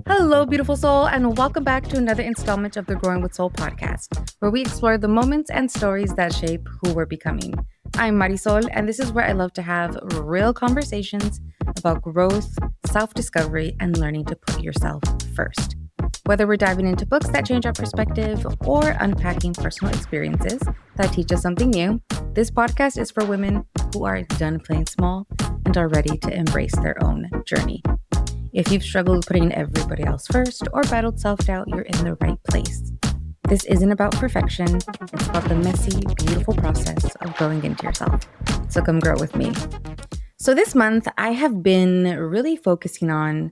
Hello, beautiful soul, and welcome back to another installment of the Growing with Soul podcast, where we explore the moments and stories that shape who we're becoming. I'm Marisol, and this is where I love to have real conversations about growth, self discovery, and learning to put yourself first. Whether we're diving into books that change our perspective or unpacking personal experiences that teach us something new, this podcast is for women who are done playing small and are ready to embrace their own journey. If you've struggled with putting everybody else first or battled self-doubt, you're in the right place. This isn't about perfection. It's about the messy, beautiful process of growing into yourself. So come grow with me. So this month, I have been really focusing on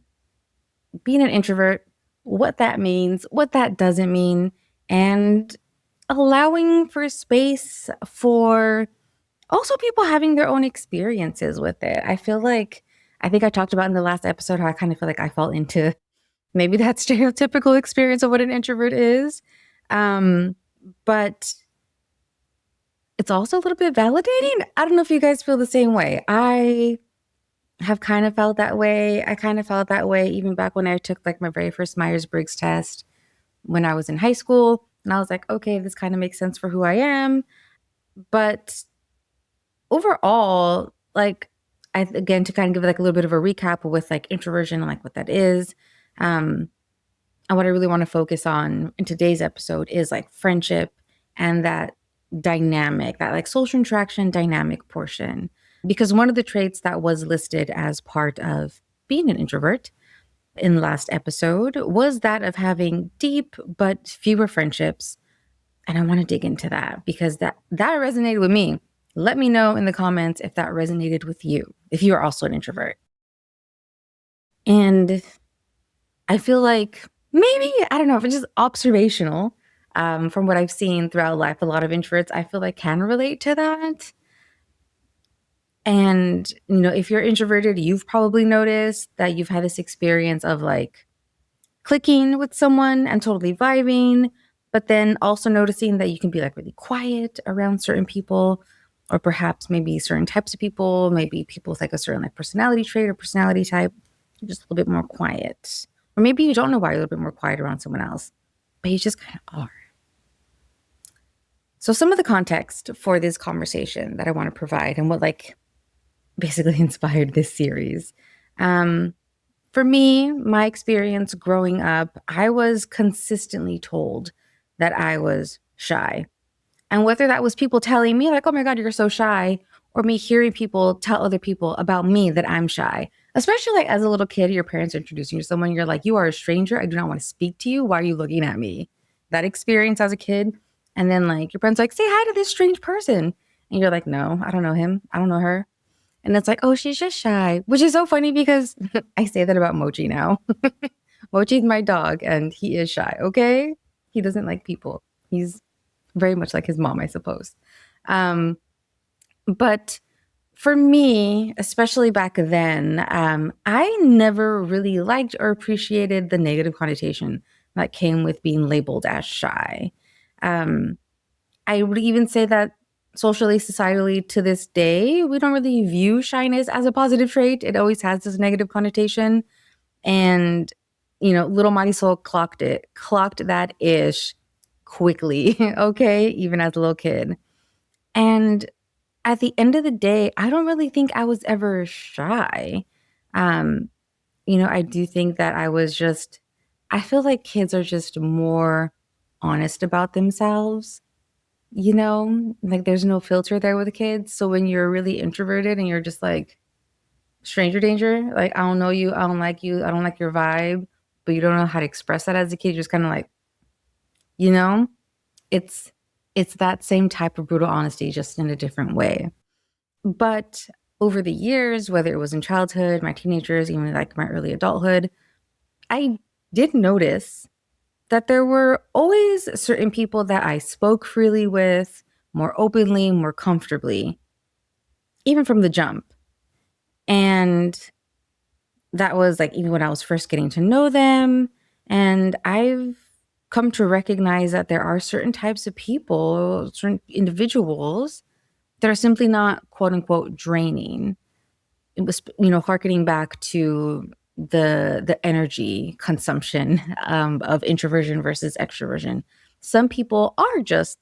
being an introvert, what that means, what that doesn't mean, and allowing for space for also people having their own experiences with it. I think I talked about in the last episode how I kind of feel like I fall into maybe that stereotypical experience of what an introvert is. Um, but it's also a little bit validating. I don't know if you guys feel the same way. I have kind of felt that way. I kind of felt that way even back when I took like my very first Myers-Briggs test when I was in high school. And I was like, okay, this kind of makes sense for who I am. But overall, again, to kind of give like a little bit of a recap with like introversion and like what that is. And what I really want to focus on in today's episode is like friendship and that dynamic, that like social interaction dynamic portion. Because one of the traits that was listed as part of being an introvert in the last episode was that of having deep but fewer friendships. And I want to dig into that because that resonated with me. Let me know in the comments if that resonated with you, if you are also an introvert. And I feel like maybe, I don't know, if it's just observational from what I've seen throughout life, a lot of introverts I feel like can relate to that. And, you know, if you're introverted, you've probably noticed that you've had this experience of like clicking with someone and totally vibing, but then also noticing that you can be like really quiet around certain people, or perhaps maybe certain types of people, maybe people with like a certain like personality trait or personality type, just a little bit more quiet. Or maybe you don't know why you're a little bit more quiet around someone else, but you just kind of are. So some of the context for this conversation that I want to provide and what like basically inspired this series. For me, my experience growing up, I was consistently told that I was shy. And whether that was people telling me, like, oh my God, you're so shy, or me hearing people tell other people about me that I'm shy, especially like as a little kid, your parents are introducing you to someone, you're like, you are a stranger. I do not want to speak to you. Why are you looking at me? That experience as a kid. And then like your parents like, say hi to this strange person. And you're like, no, I don't know him. I don't know her. And it's like, oh, she's just shy, which is so funny because I say that about Mochi now. Mochi's my dog and he is shy, okay? He doesn't like people. He's very much like his mom, I suppose. But for me, especially back then, I never really liked or appreciated the negative connotation that came with being labeled as shy. Um, I would even say that socially, societally, to this day, we don't really view shyness as a positive trait. It always has this negative connotation. And, you know, little Marisol clocked that ish quickly, okay, even as a little kid. And at the end of the day, I don't really think I was ever shy. Um, you know, I do think that I feel like kids are just more honest about themselves, you know, like there's no filter there with the kids. So when you're really introverted and you're just like stranger danger, like I don't know you, I don't like you, I don't like your vibe, but you don't know how to express that as a kid, you're just kind of like, you know, it's it's that same type of brutal honesty, just in a different way. But over the years, whether it was in childhood, my teenagers, even like my early adulthood, I did notice that there were always certain people that I spoke freely with, more openly, more comfortably, even from the jump. And that was like even when I was first getting to know them. And I've come to recognize that there are certain types of people, certain individuals that are simply not quote unquote draining. It was, you know, harkening back to the energy consumption of introversion versus extroversion. Some people are just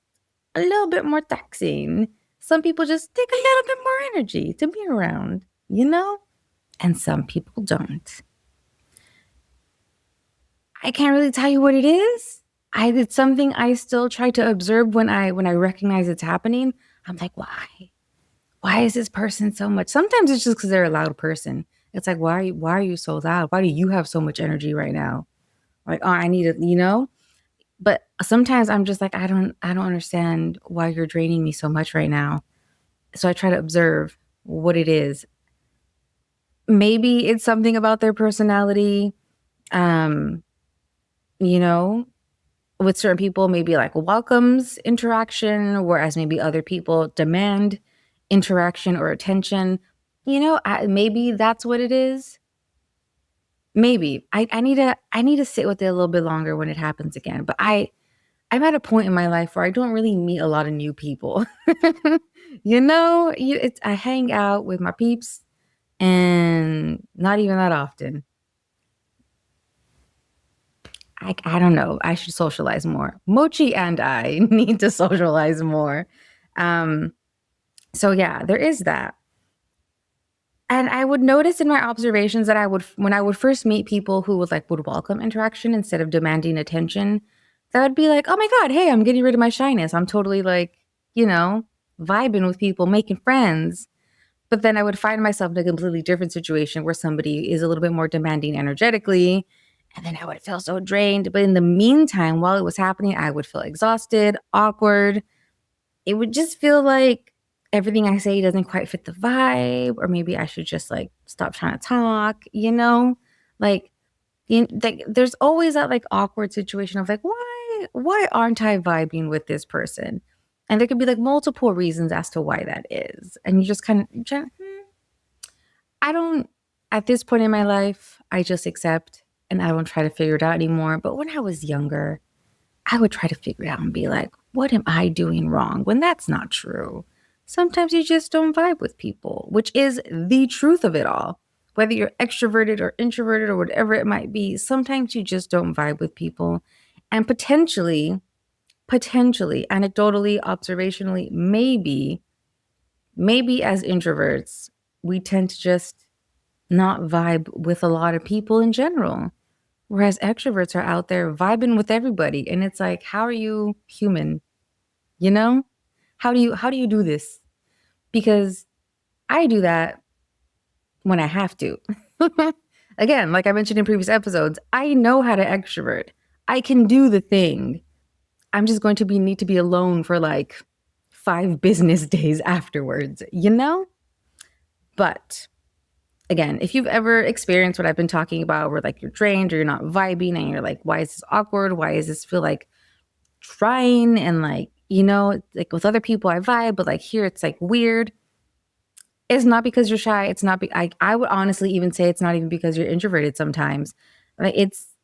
a little bit more taxing. Some people just take a little bit more energy to be around, you know? And some people don't. I can't really tell you what it is. It's something I still try to observe when I recognize it's happening. I'm like, why? Why is this person so much? Sometimes it's just because they're a loud person. It's like, why are you so loud? Why do you have so much energy right now? Like, oh, I need it, you know? But sometimes I'm just like, I don't understand why you're draining me so much right now. So I try to observe what it is. Maybe it's something about their personality. Um, you know, with certain people, maybe like welcomes interaction, whereas maybe other people demand interaction or attention. Maybe that's what it is. Maybe I need to sit with it a little bit longer when it happens again. But I'm at a point in my life where I don't really meet a lot of new people. I hang out with my peeps and not even that often. I don't know. I should socialize more. Mochi and I need to socialize more. Um, so yeah, there is that. And I would notice in my observations that when I would first meet people who would welcome interaction instead of demanding attention, that would be like, oh my God, hey, I'm getting rid of my shyness. I'm totally like, you know, vibing with people, making friends. But then I would find myself in a completely different situation where somebody is a little bit more demanding energetically. And then I would feel so drained. But in the meantime, while it was happening, I would feel exhausted, awkward. It would just feel like everything I say doesn't quite fit the vibe, or maybe I should just like stop trying to talk, you know? Like, there's always that like awkward situation of like, why aren't I vibing with this person? And there could be like multiple reasons as to why that is. And you just kind of, I don't, at this point in my life, I just accept and I don't try to figure it out anymore. But when I was younger, I would try to figure it out and be like, what am I doing wrong? When that's not true. Sometimes you just don't vibe with people, which is the truth of it all. Whether you're extroverted or introverted or whatever it might be, sometimes you just don't vibe with people. And potentially, anecdotally, observationally, maybe as introverts, we tend to just not vibe with a lot of people in general. Whereas extroverts are out there vibing with everybody. And it's like, how are you human? You know? How do you do this? Because I do that when I have to. Again, like I mentioned in previous episodes, I know how to extrovert. I can do the thing. I'm just going to need to be alone for like 5 business days afterwards, you know? But again, if you've ever experienced what I've been talking about, where like you're drained or you're not vibing and you're like, why is this awkward? Why does this feel like trying? And like, like with other people I vibe, but like here it's like weird. It's not because you're shy. It's not, I would honestly even say it's not even because you're introverted sometimes. Like it's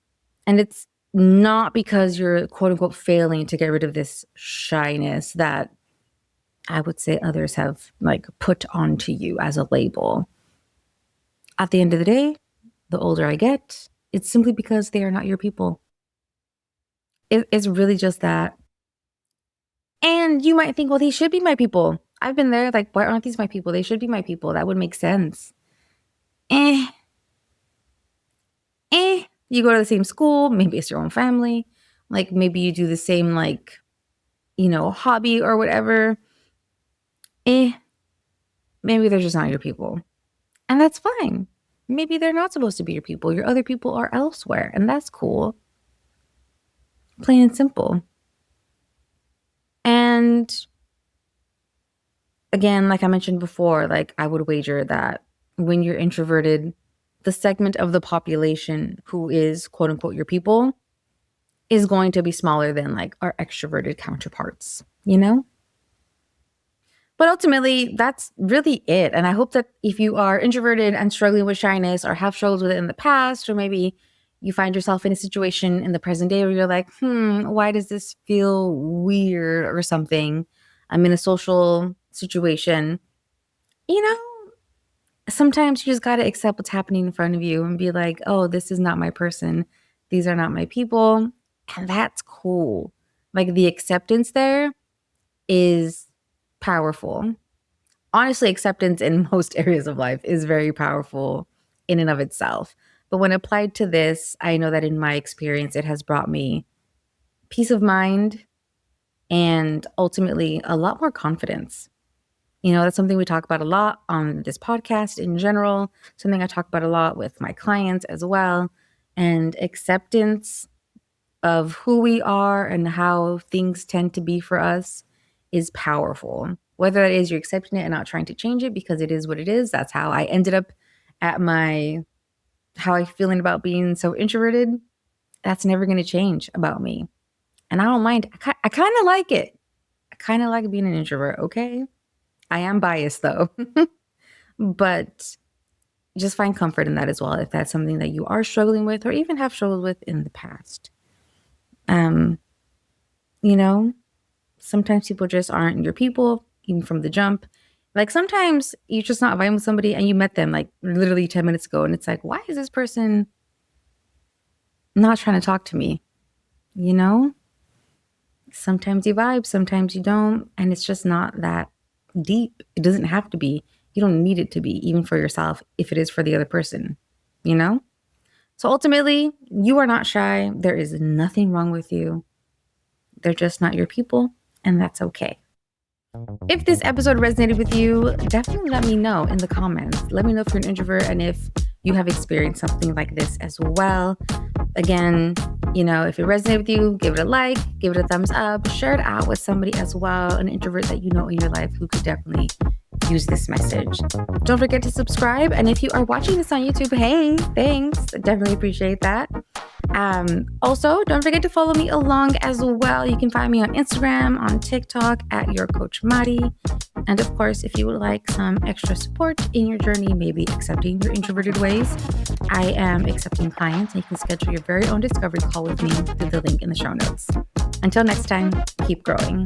not because you're quote unquote failing to get rid of this shyness that I would say others have like put onto you as a label. At the end of the day, the older I get, it's simply because they are not your people. It's really just that. And you might think, well, these should be my people. I've been there. Like, why aren't these my people? They should be my people. That would make sense. Eh, You go to the same school. Maybe it's your own family. Like, maybe you do the same, like, hobby or whatever. Eh, Maybe they're just not your people. And that's fine. Maybe they're not supposed to be your people. Your other people are elsewhere. And that's cool. Plain and simple. And again, like I mentioned before, like I would wager that when you're introverted, the segment of the population who is quote unquote your people is going to be smaller than like our extroverted counterparts, you know? But ultimately, that's really it. And I hope that if you are introverted and struggling with shyness or have struggled with it in the past, or maybe you find yourself in a situation in the present day where you're like, why does this feel weird or something? I'm in a social situation, you know, sometimes you just got to accept what's happening in front of you and be like, oh, this is not my person. These are not my people. And that's cool. Like the acceptance there is powerful. Honestly, acceptance in most areas of life is very powerful in and of itself. But when applied to this, I know that in my experience, it has brought me peace of mind and ultimately a lot more confidence. You know, that's something we talk about a lot on this podcast in general, something I talk about a lot with my clients as well. And acceptance of who we are and how things tend to be for us is powerful. Whether that is you're accepting it and not trying to change it because it is what it is. That's how I ended up at how I feeling about being so introverted. That's never going to change about me. And I don't mind. I kind of like it. I kind of like being an introvert. Okay. I am biased though, but just find comfort in that as well. If that's something that you are struggling with or even have struggled with in the past. Um, you know, sometimes people just aren't your people, even from the jump. Like sometimes you're just not vibing with somebody and you met them like literally 10 minutes ago. And it's like, why is this person not trying to talk to me? You know, sometimes you vibe, sometimes you don't. And it's just not that deep. It doesn't have to be. You don't need it to be, even for yourself, if it is for the other person, you know? So ultimately, you are not shy. There is nothing wrong with you. They're just not your people, and that's okay. If this episode resonated with you, definitely let me know in the comments. Let me know if you're an introvert and if you have experienced something like this as well. Again, you know, if it resonated with you, give it a like, give it a thumbs up, share it out with somebody as well, an introvert that you know in your life who could definitely use this message. Don't forget to subscribe. And if you are watching this on YouTube, hey, thanks. I definitely appreciate that. Also, don't forget to follow me along as well. You can find me on Instagram, on TikTok at Your Coach Mari. And of course, if you would like some extra support in your journey, maybe accepting your introverted ways, I am accepting clients and you can schedule your very own discovery call with me through the link in the show notes. Until next time, keep growing.